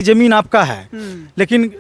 जमीन आपका है, लेकिन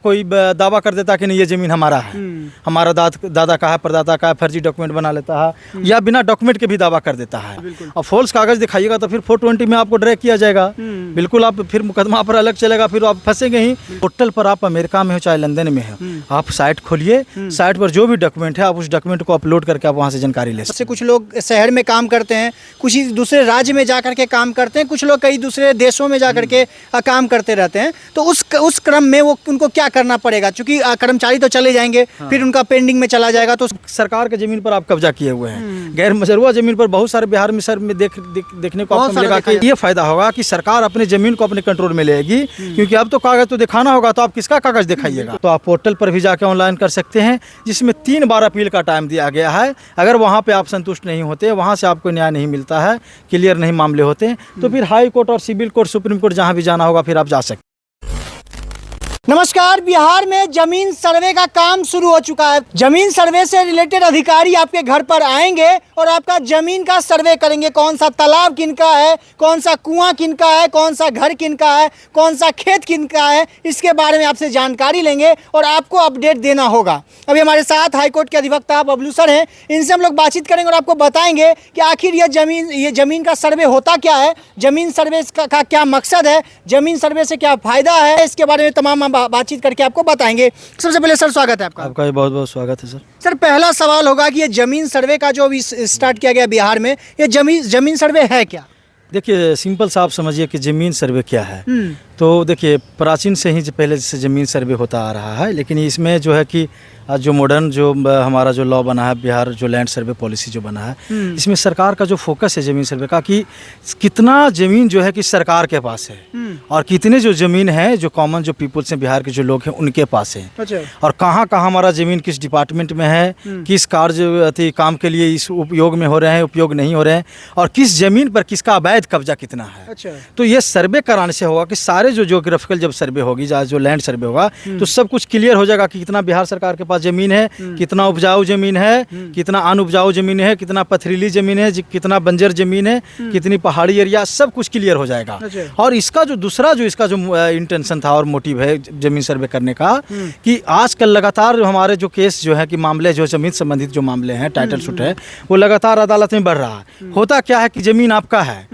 कोई दावा कर देता कि नहीं ये जमीन हमारा है, हमारा दादा का है, परदादा का है, फर्जी डॉक्यूमेंट बना लेता है या बिना डॉक्यूमेंट के भी दावा कर देता है। और फॉल्स कागज दिखाइएगा तो फिर 420 में आपको ड्रैग किया जाएगा। बिल्कुल, आप फिर मुकदमा पर अलग चलेगा, फिर आप फंसेंगे ही। पोर्टल पर आप अमेरिका में हो चाहे लंदन में हो, आप साइट खोलिए, साइट पर जो भी डॉक्यूमेंट है आप उस डॉक्यूमेंट को अपलोड करके आप वहाँ से जानकारी ले सकते हैं। कुछ लोग शहर में काम करते हैं, कुछ दूसरे राज्य में जा करके काम करते हैं, कुछ लोग कई दूसरे देशों में जा करके काम करते रहते हैं। तो उस क्रम में वो उनको क्या करना पड़ेगा? क्योंकि कर्मचारी तो चले जाएंगे, फिर उनका पेंडिंग में चला जाएगा। तो सरकार के जमीन पर आप कब्जा किए हुए हैं, गैर मजरूआ जमीन पर बहुत सारे बिहार में सर में देखने को आपको मिलेगा कि ये फायदा होगा कि सरकार अपने जमीन को अपने कंट्रोल में लेगी, क्योंकि अब तो कागज तो दिखाना होगा, तो आप किसका कागज दिखाइएगा। तो आप पोर्टल पर भी जाके ऑनलाइन कर सकते हैं, जिसमें 3 बार अपील का टाइम दिया गया है। अगर वहाँ पे आप संतुष्ट नहीं होते, वहाँ से आपको न्याय नहीं मिलता है, क्लियर नहीं मामले होते, तो फिर हाई कोर्ट और सिविल कोर्ट, सुप्रीम कोर्ट, जहाँ भी जाना होगा फिर आप जा सकते हैं। नमस्कार, बिहार में जमीन सर्वे का काम शुरू हो चुका है। जमीन सर्वे से रिलेटेड अधिकारी आपके घर पर आएंगे और आपका जमीन का सर्वे करेंगे। कौन सा तालाब किनका है, कौन सा कुआं किनका है, कौन सा घर किनका है, कौन सा खेत किनका है, इसके बारे में आपसे जानकारी लेंगे और आपको अपडेट देना होगा। अभी हमारे साथ हाईकोर्ट के अधिवक्ता बबलू सर हैं, इनसे हम लोग बातचीत करेंगे और आपको बताएंगे कि आखिर ये जमीन का सर्वे होता क्या है, जमीन सर्वे का क्या मकसद है, जमीन सर्वे से क्या फायदा है, इसके बारे में तमाम बातचीत करके आपको बताएंगे। सबसे पहले सर स्वागत है आपका। आपका भी बहुत बहुत स्वागत है सर। सर, पहला सवाल होगा कि ये जमीन सर्वे का जो अभी स्टार्ट किया गया बिहार में, ये जमीन सर्वे है क्या? देखिए, सिंपल सा आप समझिए कि जमीन सर्वे क्या है। तो देखिए, प्राचीन से ही पहले से जमीन सर्वे होता आ रहा है, लेकिन इसमें जो है कि जो मॉडर्न जो हमारा जो लॉ बना है, बिहार जो लैंड सर्वे पॉलिसी जो बना है, इसमें सरकार का जो फोकस है जमीन सर्वे का, कि कितना जमीन जो है कि सरकार के पास है और कितने जो जमीन है जो कॉमन जो पीपल्स हैं, बिहार के जो लोग हैं उनके पास है। अच्छा। और कहाँ कहाँ हमारा जमीन किस डिपार्टमेंट में है, किस कार्य काम के लिए इस उपयोग में हो रहे हैं, उपयोग नहीं हो रहे हैं, और किस जमीन पर किसका अवैध कब्जा कितना है। अच्छा। तो ये सर्वे कराने से होगा कि सारे जो ज्योग्राफिकल जब सर्वे होगी, जो लैंड सर्वे होगा, तो सब कुछ क्लियर हो जाएगा कि कितना बिहार सरकार के पास जमीन है, कितना उपजाऊ जमीन है, कितना अनउपजाऊ जमीन है, कितना पथरीली जमीन है, कितना बंजर जमीन है, कितनी पहाड़ी एरिया, सब कुछ क्लियर हो जाएगा। और इसका जो दूसरा जो इसका जो इंटेंशन था और मोटिव है जमीन सर्वे करने का, कि आजकल लगातार हमारे जो केस जो है कि मामले जो जमीन संबंधित जो मामले हैं, टाइटल शूट है, वो लगातार अदालत में बढ़ रहा है। होता क्या है कि जमीन आपका है,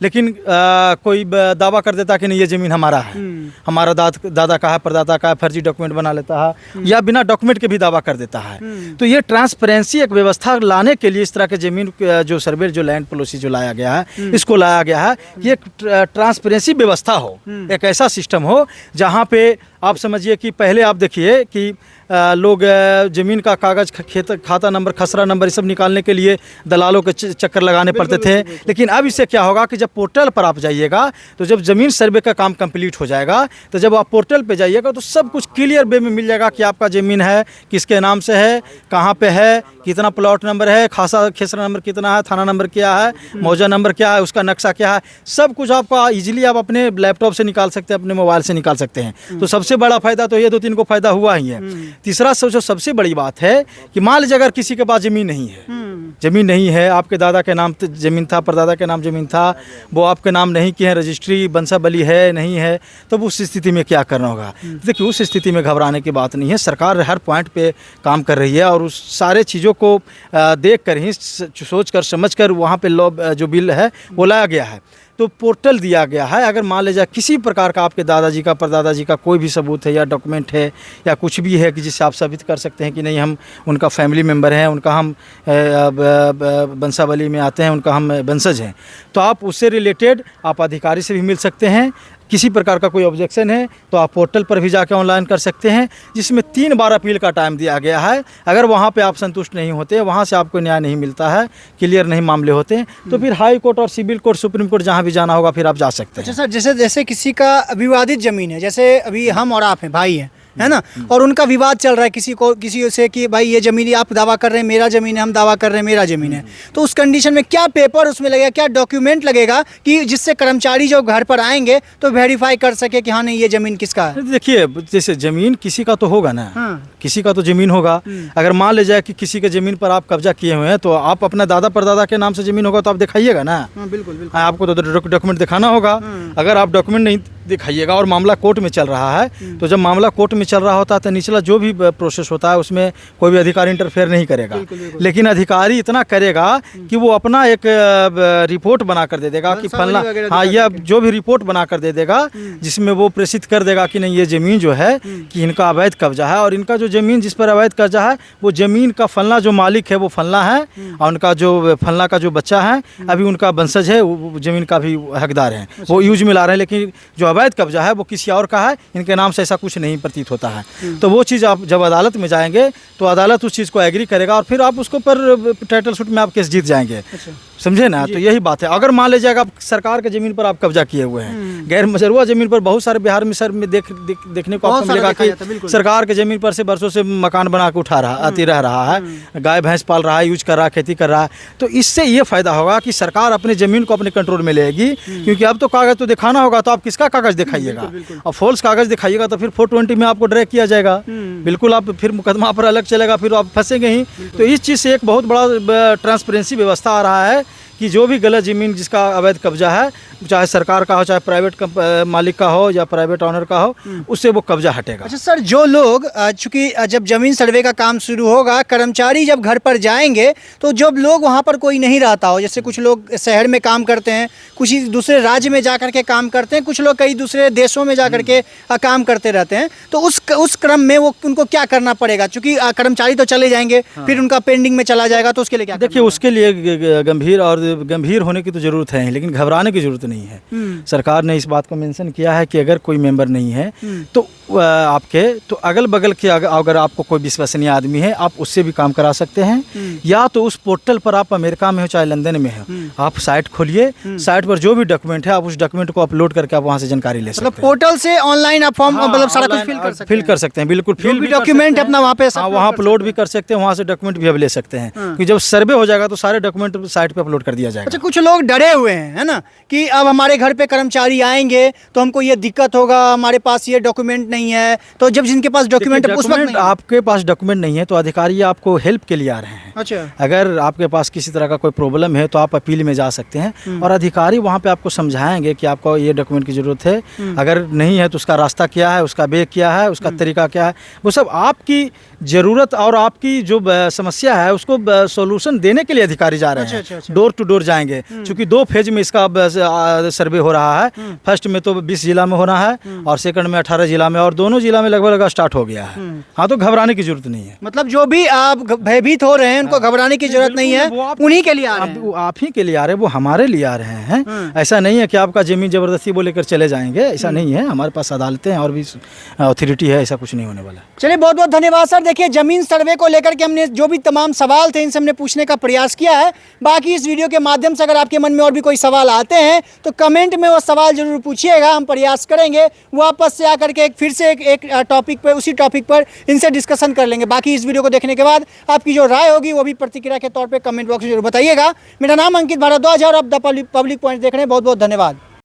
लेकिन कोई दावा कर देता कि नहीं ये जमीन हमारा है, हमारा दादा का है, परदादा का है, फर्जी डॉक्यूमेंट बना लेता है या बिना डॉक्यूमेंट के भी दावा कर देता है। तो ये ट्रांसपेरेंसी एक व्यवस्था लाने के लिए इस तरह के जमीन जो सर्वे जो लैंड पॉलिसी जो लाया गया है, इसको लाया गया है कि एक ट्रांसपेरेंसी व्यवस्था हो, एक ऐसा सिस्टम हो जहाँ पे आप समझिए कि पहले आप देखिए कि लोग ज़मीन का कागज़, खेत खाता नंबर, खसरा नंबर, ये सब निकालने के लिए दलालों के चक्कर लगाने पड़ते थे। लेकिन अब इससे क्या होगा कि जब पोर्टल पर आप जाइएगा, तो जब ज़मीन सर्वे का काम कंप्लीट हो जाएगा, तो जब आप पोर्टल पे जाइएगा तो सब कुछ क्लियर वे में मिल जाएगा कि आपका ज़मीन है, किसके नाम से है, कहाँ पे है, कितना प्लॉट नंबर है, खसरा नंबर कितना है, थाना नंबर क्या है, मौजा नंबर क्या है, उसका नक्शा क्या है, सब कुछ आपका ईजिली आप अपने लैपटॉप से निकाल सकते हैं, अपने मोबाइल से निकाल सकते हैं। तो सबसे बड़ा फ़ायदा तो ये 2-3 को फ़ायदा हुआ ही है। तीसरा जो सबसे बड़ी बात है कि मान लीजिए अगर किसी के पास जमीन नहीं है, आपके दादा के नाम जमीन था, परदादा के नाम जमीन था, वो आपके नाम नहीं किए हैं, रजिस्ट्री वंशावली है नहीं है, तो उस स्थिति में क्या करना होगा? देखिए, उस स्थिति में घबराने की बात नहीं है। सरकार हर पॉइंट पे काम कर रही है और उस सारे चीज़ों को देख कर ही, सोच कर समझ कर वहाँ पे लॉ जो बिल है वो लाया गया है। तो पोर्टल दिया गया है। अगर मान लीजिए किसी प्रकार का आपके दादाजी का, परदादाजी का कोई भी सबूत है या डॉक्यूमेंट है या कुछ भी है कि जिससे आप साबित कर सकते हैं कि नहीं हम उनका फैमिली मेम्बर हैं, उनका हम वंशावली में आते हैं, उनका हम वंशज हैं, तो आप उससे रिलेटेड आप अधिकारी से भी मिल सकते हैं। किसी प्रकार का कोई ऑब्जेक्शन है तो आप पोर्टल पर भी जाकर ऑनलाइन कर सकते हैं, जिसमें 3 बार अपील का टाइम दिया गया है। अगर वहाँ पे आप संतुष्ट नहीं होते, वहाँ से आपको न्याय नहीं मिलता है, क्लियर नहीं मामले होते, तो फिर हाई कोर्ट और सिविल कोर्ट, सुप्रीम कोर्ट, जहाँ भी जाना होगा फिर आप जा सकते हैं। अच्छा सर, जैसे किसी का विवादित ज़मीन है, जैसे अभी हम और आप हैं, भाई हैं, है ना, और उनका विवाद चल रहा है किसी से कि भाई ये ज़मीन आप दावा कर रहे हैं मेरा ज़मीन है, हम दावा कर रहे हैं मेरा ज़मीन है, तो उस कंडीशन में क्या पेपर उसमें लगेगा, क्या डॉक्यूमेंट लगेगा कि जिससे कर्मचारी जो घर पर आएंगे तो वेरीफाई कर सके कि हाँ नहीं ये ज़मीन किसका है? देखिए, जैसे ज़मीन किसी का तो होगा ना, किसी का तो ज़मीन होगा। अगर मान ले जाए कि किसी के ज़मीन पर आप कब्जा किए हुए हैं, तो आप अपना दादा परदादा के नाम से ज़मीन होगा तो आप दिखाइएगा ना। बिल्कुल, आपको तो डॉक्यूमेंट दिखाना होगा। अगर आप डॉक्यूमेंट नहीं दिखाइएगा। और मामला कोर्ट में चल रहा है, तो जब मामला कोर्ट में चल रहा होता है तो निचला जो भी प्रोसेस होता है उसमें कोई भी अधिकारी इंटरफेयर नहीं करेगा। लेकिन अधिकारी इतना करेगा कि वो अपना एक रिपोर्ट बना कर दे देगा कि फलना, हाँ, यह जो भी रिपोर्ट बना कर दे देगा जिसमें वो प्रेषित कर देगा कि नहीं, ये ज़मीन जो है कि इनका अवैध कब्जा है, और इनका जो ज़मीन जिस पर अवैध कब्जा है वो ज़मीन का फलना जो मालिक है वो फलना है, और उनका जो फलना का जो बच्चा है अभी उनका वंशज है, वो ज़मीन का भी हकदार है, वो यूज में ला रहे हैं। लेकिन जो अवैध कब्जा है वो किसी और का है, इनके नाम से ऐसा कुछ नहीं प्रतीत होता है। तो वो चीज़ आप जब अदालत में जाएंगे तो अदालत उस चीज़ को एग्री करेगा और फिर आप उसको पर टाइटल सूट में आप केस जीत जाएंगे। समझे ना? तो यही बात है। अगर मान लीजिएगा आप सरकार के ज़मीन पर आप कब्जा किए हुए हैं, गैर मजरूआ ज़मीन पर बहुत सारे बिहार में सर में देखने को आपको मिलेगा कि सरकार के ज़मीन पर से बरसों से मकान बना के आती रह रहा है, गाय भैंस पाल रहा है, यूज कर रहा है, खेती कर रहा है। तो इससे ये फ़ायदा होगा कि सरकार अपनी ज़मीन को अपने कंट्रोल में लेगी, क्योंकि अब तो कागज़ तो दिखाना होगा, तो आप किसका कागज़ दिखाइएगा? और फॉल्स कागज़ दिखाइएगा तो फिर 420 में आपको ड्रैग किया जाएगा, बिल्कुल आप फिर मुकदमा पर अलग चलेगा, फिर आप फंसेंगे ही। तो इस चीज़ से एक बहुत बड़ा ट्रांसपेरेंसी व्यवस्था आ रहा है कि जो भी गलत ज़मीन जिसका अवैध कब्जा है, चाहे सरकार का हो, चाहे प्राइवेट मालिक का हो या प्राइवेट ऑनर का हो, उससे वो कब्जा हटेगा। अच्छा सर, जो लोग चूंकि जब जमीन सर्वे का काम शुरू होगा, कर्मचारी जब घर पर जाएंगे तो जब लोग वहाँ पर कोई नहीं रहता हो, जैसे कुछ लोग शहर में काम करते हैं, कुछ दूसरे राज्य में जा करके काम करते हैं, कुछ लोग कई दूसरे देशों में जा करके काम करते रहते हैं, तो उस क्रम में वो उनको क्या करना पड़ेगा? चूँकि कर्मचारी तो चले जाएंगे, फिर उनका पेंडिंग में चला जाएगा, तो उसके लिए क्या? देखिए, उसके लिए गंभीर होने की तो ज़रूरत है, लेकिन घबराने की ज़रूरत नहीं है। सरकार ने इस बात को मेंशन किया है कि अगर कोई मेंबर नहीं है तो आपके तो अगल बगल के अगर आपको कोई विश्वसनीय आदमी है, आप उससे भी काम करा सकते हैं। या तो उस पोर्टल पर, आप अमेरिका में हो चाहे लंदन में हो, आप साइट खोलिए, साइट पर जो भी डॉक्यूमेंट है आप उस डॉक्यूमेंट को अपलोड करके आप वहाँ से जानकारी ले सकते हैं। पोर्टल से ऑनलाइन आप फॉर्म मतलब सारा कुछ फिल कर सकते हैं, बिल्कुल फिल भी डॉक्यूमेंट अपना वहाँ पे वहाँ अपलोड भी कर सकते हैं, वहाँ से डॉक्यूमेंट भी अब ले सकते हैं, क्योंकि जब सर्वे हो जाएगा तो सारे डॉक्यूमेंट साइट पर अपलोड कर दिया जाएगा। अच्छा, कुछ लोग डरे हुए हैं, है ना, कि अब हमारे घर पे कर्मचारी आएंगे तो हमको ये दिक्कत होगा, हमारे पास ये डॉक्यूमेंट नहीं है। तो जब जिनके पास डॉक्यूमेंट उस वक्त आपके पास डॉक्यूमेंट नहीं है तो अधिकारी आपको हेल्प के लिए आ रहे हैं। अच्छा, अगर आपके पास किसी तरह का कोई प्रॉब्लम है तो आप अपील में जा सकते हैं और अधिकारी वहाँ पे आपको समझाएंगे कि आपको ये डॉक्यूमेंट की ज़रूरत है, अगर नहीं है तो उसका रास्ता क्या है, उसका वे क्या है, उसका तरीका क्या है, वो सब आपकी ज़रूरत और आपकी जो समस्या है उसको सॉल्यूशन देने के लिए अधिकारी जा रहे हैं। अच्छा। डोर टू डोर जाएंगे, क्योंकि 2 फेज में इसका सर्वे हो रहा है। फर्स्ट में तो 20 जिला में होना है और सेकंड में 18 जिला में, और दोनों जिला में लगभग स्टार्ट हो गया है। हाँ, तो घबराने की जरूरत नहीं है। मतलब जो भी आप भयभीत हो रहे हैं उनको घबराने की जरूरत नहीं है, उन्हीं के लिए आ रहे हैं। आप ही के लिए आ रहे हैं, वो हमारे लिए आ रहे हैं। ऐसा नहीं है कि आपका जमीन जबरदस्ती वो लेकर चले जाएंगे, ऐसा नहीं है। हमारे पास अदालतें हैं और भी अथॉरिटी है, ऐसा कुछ नहीं होने वाला। चलिए, बहुत बहुत धन्यवाद सर। देखिए, जमीन सर्वे को लेकर के हमने जो भी तमाम सवाल थे इनसे हमने पूछने का प्रयास किया है। बाकी इस वीडियो के माध्यम से अगर आपके मन में और भी कोई सवाल आते हैं तो कमेंट में वो सवाल जरूर पूछिएगा, हम प्रयास करेंगे वापस से आकर के फिर से एक टॉपिक पर, उसी टॉपिक पर इनसे डिस्कशन कर लेंगे। बाकी इस वीडियो को देखने के बाद आपकी जो राय होगी वो भी प्रतिक्रिया के तौर पे कमेंट बॉक्स में जरूर बताइएगा। मेरा नाम अंकित भारद्वाज है और आप द पब्लिक पॉइंट देख रहे हैं। बहुत बहुत धन्यवाद।